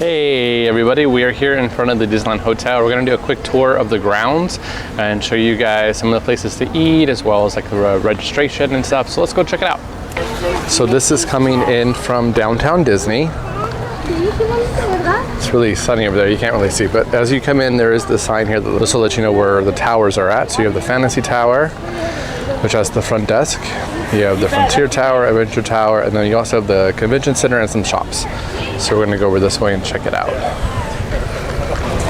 Hey everybody, we are here in front of the Disneyland Hotel. We're going to do a quick tour of the grounds and show you guys some of the places to eat as well as like the registration and stuff. So let's go check it out. So this is coming in from downtown Disney. It's really sunny over there, you can't really see, but as you come in there is the sign here that will let you know where the towers are at. So you have the Fantasy Tower, which has the front desk. You have the Frontier Tower, Adventure Tower, and then you also have the Convention Center and some shops. So we're gonna go over this way and check it out.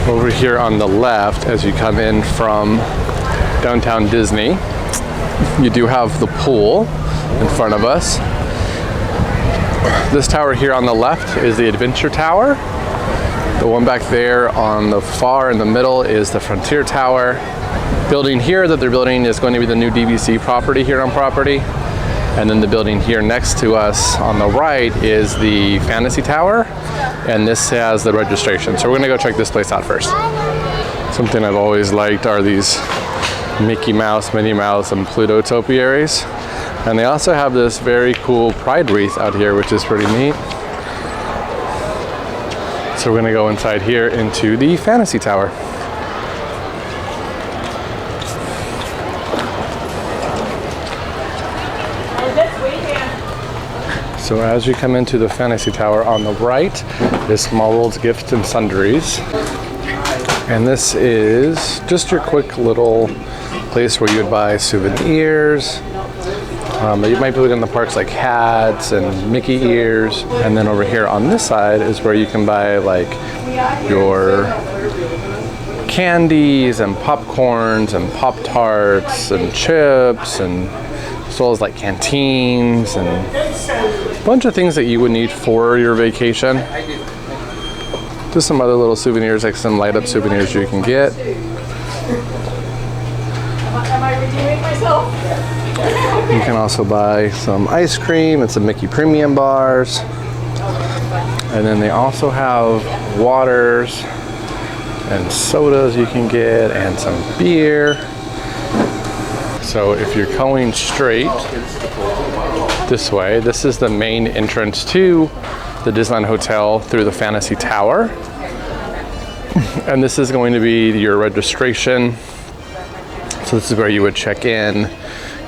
Over here on the left, as you come in from downtown Disney, you do have the pool in front of us. This tower here on the left is the Adventure Tower. The one back there on the far in the middle is the Frontier Tower. Building here that they're building is going to be the new DVC property here on property. And then the building here next to us on the right is the Fantasy Tower. And this has the registration. So we're gonna go check this place out first. Something I've always liked are these Mickey Mouse, Minnie Mouse, and Pluto topiaries. And they also have this very cool pride wreath out here, which is pretty neat. So we're gonna go inside here into the Fantasy Tower. So as you come into the Fantasy Tower on the right is Small World's Gifts and Sundries. And this is just your quick little place where you would buy souvenirs. You might put in the parks like hats and Mickey ears. And then over here on this side is where you can buy like your candies and popcorns and Pop-Tarts and chips, and as well as like canteens and a bunch of things that you would need for your vacation. Just some other little souvenirs, like some light up souvenirs you can get. Am I redeeming myself? You can also buy some ice cream and some Mickey Premium bars. And then they also have waters and sodas you can get and some beer. So if you're going straight this way, this is the main entrance to the Disneyland Hotel through the Fantasy Tower. And this is going to be your registration. So this is where you would check in,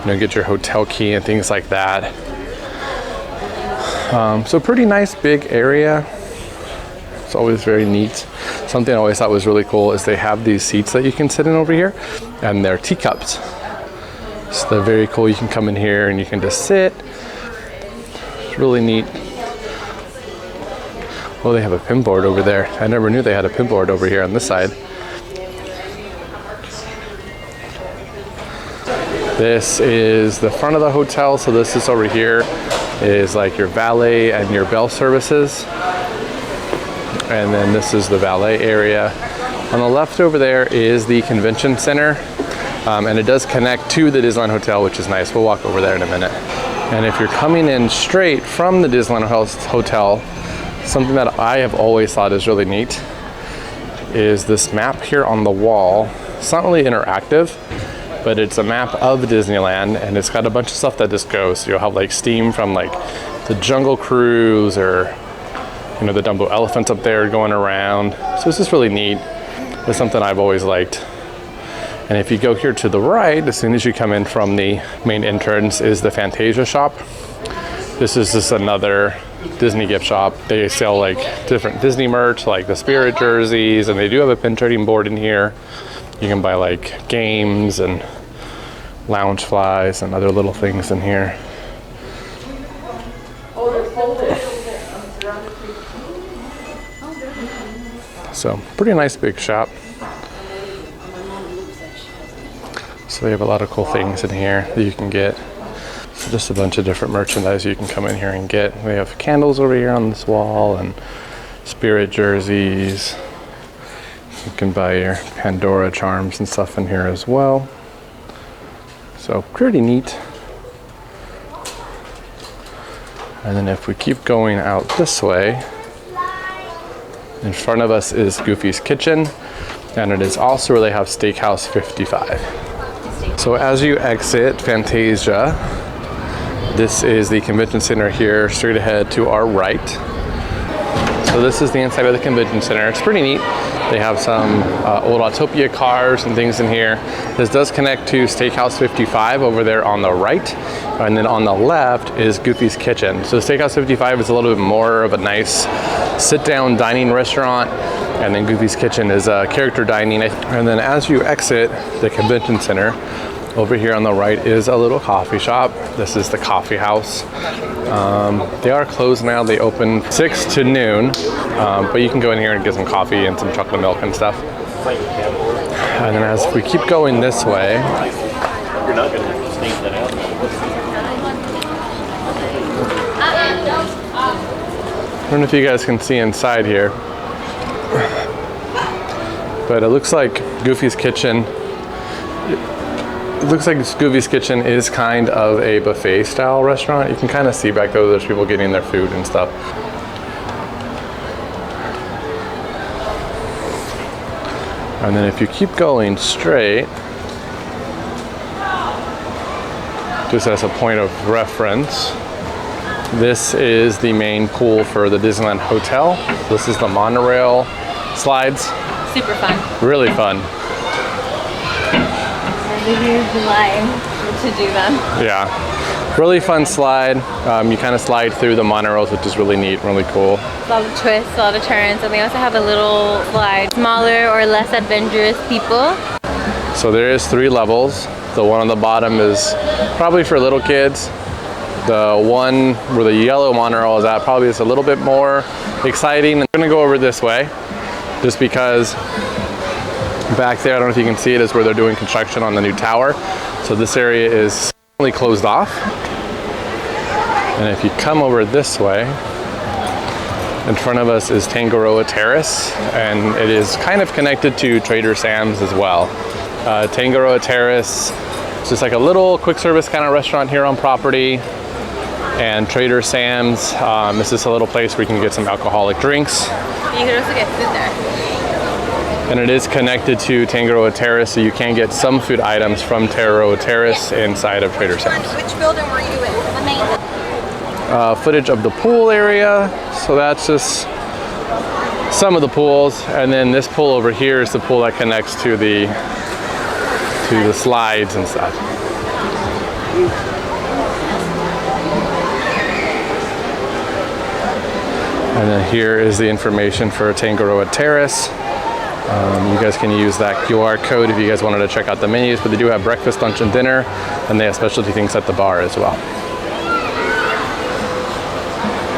get your hotel key and things like that. So pretty nice big area. It's always very neat. Something I always thought was really cool is they have these seats that you can sit in over here, and they're teacups. So they're very cool. You can come in here and you can just sit. It's really neat. Oh, they have a pinboard over there. I never knew they had a pinboard over here on this side. This is the front of the hotel. So this is over here is like your valet and your bell services. And then this is the valet area. On the left over there is the convention center. And it does connect to the Disneyland Hotel, which is nice. We'll walk over there in a minute. And if you're coming in straight from the Disneyland Hotel, something that I have always thought is really neat is this map here on the wall. It's not really interactive, but it's a map of Disneyland, and it's got a bunch of stuff that just goes. You'll have like steam from like the Jungle Cruise, or the Dumbo elephants up there going around. So it's just really neat. It's something I've always liked. And if you go here to the right, as soon as you come in from the main entrance is the Fantasia shop. This is just another Disney gift shop. They sell like different Disney merch, like the Spirit jerseys, and they do have a pin trading board in here. You can buy like games and lounge flies and other little things in here. So pretty nice big shop. So they have a lot of cool things in here that you can get. So just a bunch of different merchandise you can come in here and get. We have candles over here on this wall and Spirit jerseys. You can buy your Pandora charms and stuff in here as well. So pretty neat. And then if we keep going out this way, in front of us is Goofy's Kitchen, and it is also where they have Steakhouse 55. So as you exit Fantasia, this is the convention center here, straight ahead to our right. So So this is the inside of the convention center. It's pretty neat. They have some old Autopia cars and things in here. This does connect to Steakhouse 55 over there on the right. And then on the left is Goofy's Kitchen. So Steakhouse 55 is a little bit more of a nice sit-down dining restaurant. And then Goofy's Kitchen is character dining. And then as you exit the convention center, over here on the right is a little coffee shop. This is the coffee house. They are closed now. They open 6 to noon, but you can go in here and get some coffee and some chocolate milk and stuff. And then as we keep going this way, You're not going to have to sneak that out. I don't know if you guys can see inside here, but it looks like Goofy's Kitchen. It looks like Goofy's Kitchen is kind of a buffet style restaurant. You can kind of see back there, there's people getting their food and stuff. And then if you keep going straight, just as a point of reference, this is the main pool for the Disneyland Hotel. This is the monorail slides. Super fun. Really fun. There's a huge line to do them. Yeah, really fun slide. You kind of slide through the monorails, which is really neat, really cool. A lot of twists, a lot of turns, and they also have a little slide. Smaller or less adventurous people. So there is 3 levels. The one on the bottom is probably for little kids. The one where the yellow monorail is at probably is a little bit more exciting. I'm gonna go over this way, just because back there, I don't know if you can see it, is where they're doing construction on the new tower. So this area is only closed off. And if you come over this way, in front of us is Tangaroa Terrace, and it is kind of connected to Trader Sam's as well. Tangaroa Terrace is just like a little quick service kind of restaurant here on property. And Trader Sam's is just a little place where you can get some alcoholic drinks. You can also get food there. And it is connected to Tangaroa Terrace, so you can get some food items from Tangaroa Terrace inside of Trader Sam's. Which building were you in? The main. Footage of the pool area, so that's just some of the pools. And then this pool over here is the pool that connects to the slides and stuff. And then here is the information for Tangaroa Terrace. You guys can use that QR code if you guys wanted to check out the menus, but they do have breakfast, lunch, and dinner, and they have specialty things at the bar as well.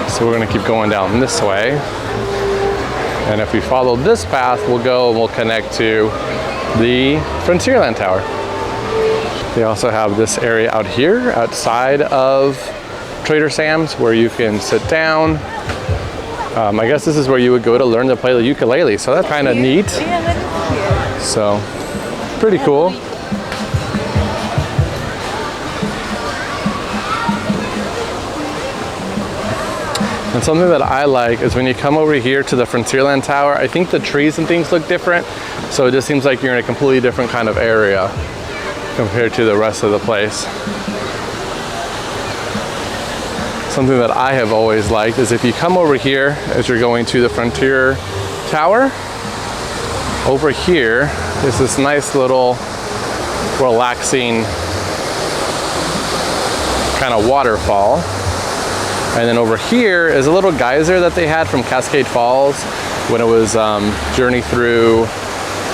So we're gonna keep going down this way. And if we follow this path, we'll go and we'll connect to the Frontierland Tower. They also have this area out here outside of Trader Sam's where you can sit down. I guess this is where you would go to learn to play the ukulele, so that's kind of neat. Yeah, that is cute. So, pretty cool. And something that I like is when you come over here to the Frontierland Tower, I think the trees and things look different, so it just seems like you're in a completely different kind of area compared to the rest of the place. Something that I have always liked is if you come over here as you're going to the Frontier Tower, over here is this nice little relaxing kind of waterfall. And then over here is a little geyser that they had from Cascade Falls when it was Journey Through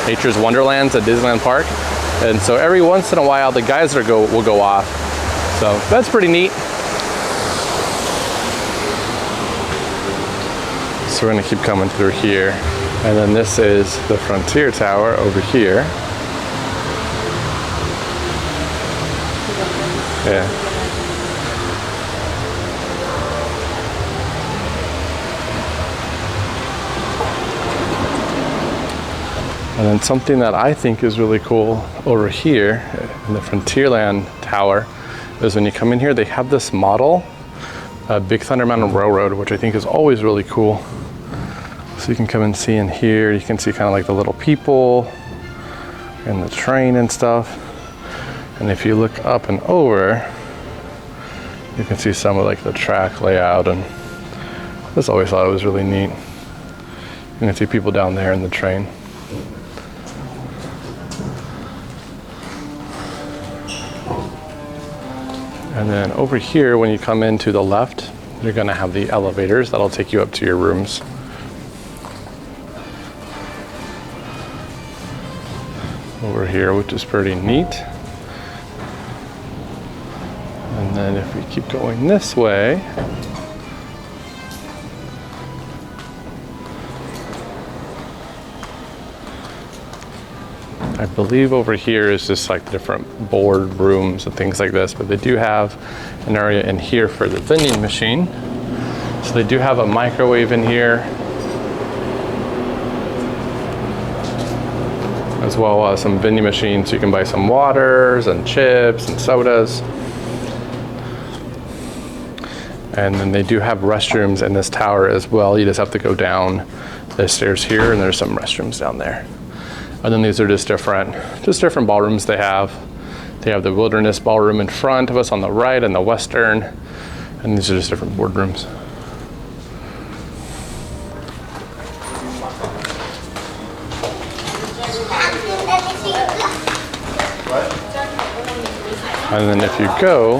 Nature's Wonderlands at Disneyland Park. And so every once in a while the geyser will go off. So that's pretty neat. So we're gonna keep coming through here. And then this is the Frontier Tower over here. Yeah. And then something that I think is really cool over here in the Frontierland Tower is when you come in here, they have this model, Big Thunder Mountain Railroad, which I think is always really cool. So you can come and see in here, you can see kind of like the little people and the train and stuff. And if you look up and over, you can see some of like the track layout, and I just always thought it was really neat. And a few people down there in the train. And then over here, when you come in to the left, you're gonna have the elevators that'll take you up to your rooms. Over here, which is pretty neat. And then if we keep going this way, I believe over here is just like different board rooms and things like this, but they do have an area in here for the vending machine. So they do have a microwave in here, as well as some vending machines so you can buy some waters and chips and sodas. And then they do have restrooms in this tower as well. You just have to go down the stairs here and there's some restrooms down there. And then these are just different ballrooms they have. They have the Wilderness Ballroom in front of us on the right and the Western. And these are just different boardrooms. And then if you go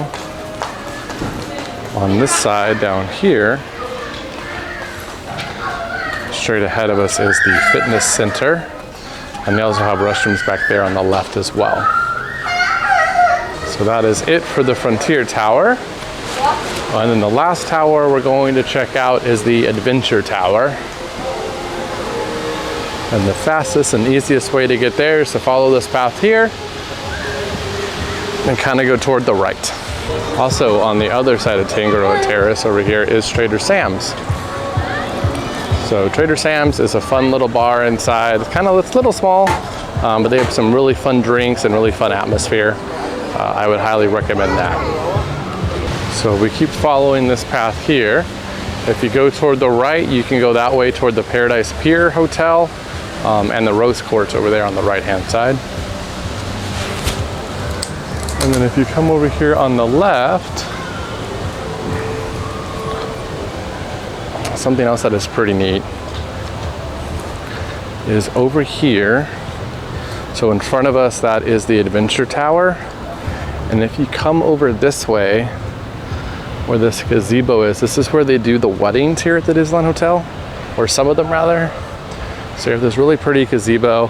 on this side down here, straight ahead of us is the fitness center. And they also have restrooms back there on the left as well. So that is it for the Frontier Tower. And then the last tower we're going to check out is the Adventure Tower. And the fastest and easiest way to get there is to follow this path here and kind of go toward the right. Also on the other side of Tangaroa Terrace over here is Trader Sam's. So Trader Sam's is a fun little bar inside. It's a little small, but they have some really fun drinks and really fun atmosphere. I would highly recommend that. So we keep following this path here. If you go toward the right, you can go that way toward the Paradise Pier Hotel and the Rose Courts over there on the right-hand side. And then if you come over here on the left, something else that is pretty neat is over here. So in front of us, that is the Adventure Tower. And if you come over this way, where this gazebo is, this is where they do the weddings here at the Disneyland Hotel, or some of them rather. So you have this really pretty gazebo,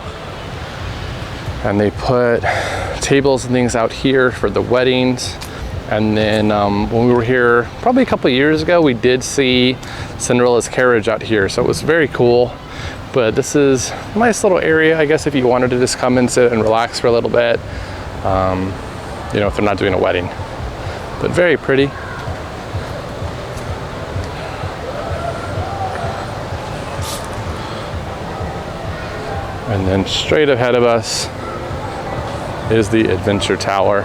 and they put tables and things out here for the weddings. And then when we were here probably a couple years ago, we did see Cinderella's carriage out here. So it was very cool. But this is a nice little area, I guess, if you wanted to just come and sit and relax for a little bit. You know, if they're not doing a wedding. But very pretty. And then straight ahead of us is the Adventure Tower.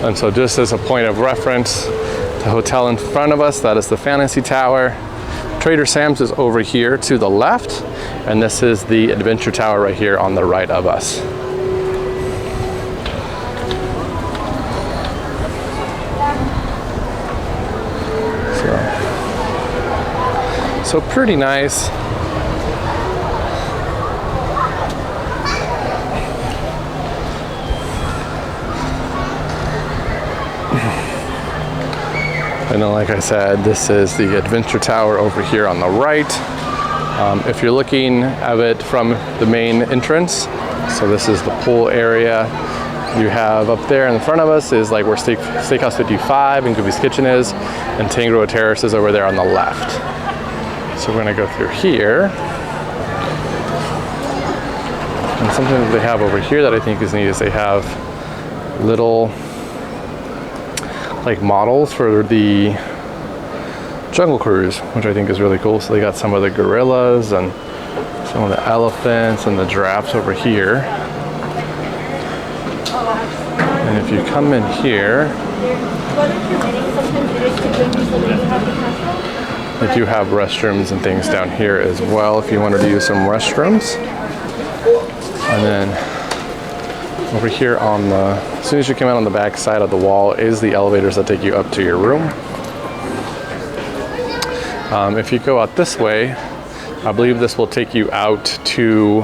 And so just as a point of reference, the hotel in front of us, that is the Fantasy Tower. Trader Sam's is over here to the left, and this is the Adventure Tower right here on the right of us. So pretty nice. And then, like I said, this is the Adventure Tower over here on the right. If you're looking at it from the main entrance, so this is the pool area. You have up there in the front of us is like where Steakhouse 55 and Goofy's Kitchen is, and Tangaroa Terrace is over there on the left. So we're gonna go through here. And something that they have over here that I think is neat is they have little like models for the Jungle Cruise, which I think is really cool. So they got some of the gorillas and some of the elephants and the giraffes over here. And if you come in here, they do have restrooms and things down here as well if you wanted to use some restrooms. And then over here on the, as soon as you come out on the back side of the wall is the elevators that take you up to your room. If you go out this way, I believe this will take you out to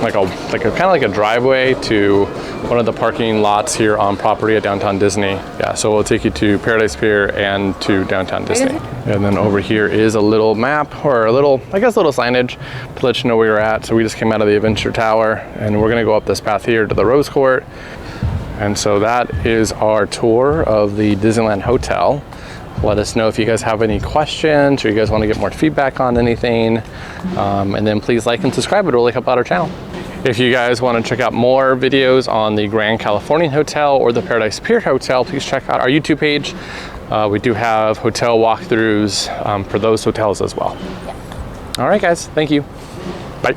like a kind of like a driveway to one of the parking lots here on property at Downtown Disney. Yeah, so we'll take you to Paradise Pier and to Downtown Disney. And then over here is a little map, or a little, I guess, little signage to let you know where you're at. So we just came out of the Adventure Tower, and we're gonna go up this path here to the Rose Court. And so that is our tour of the Disneyland Hotel. Let us know if you guys have any questions, or you guys want to get more feedback on anything. And then please like and subscribe. It will really help out our channel. If you guys want to check out more videos on the Grand Californian Hotel or the Paradise Pier Hotel, please check out our YouTube page. We do have hotel walkthroughs for those hotels as well. All right, guys. Thank you. Bye.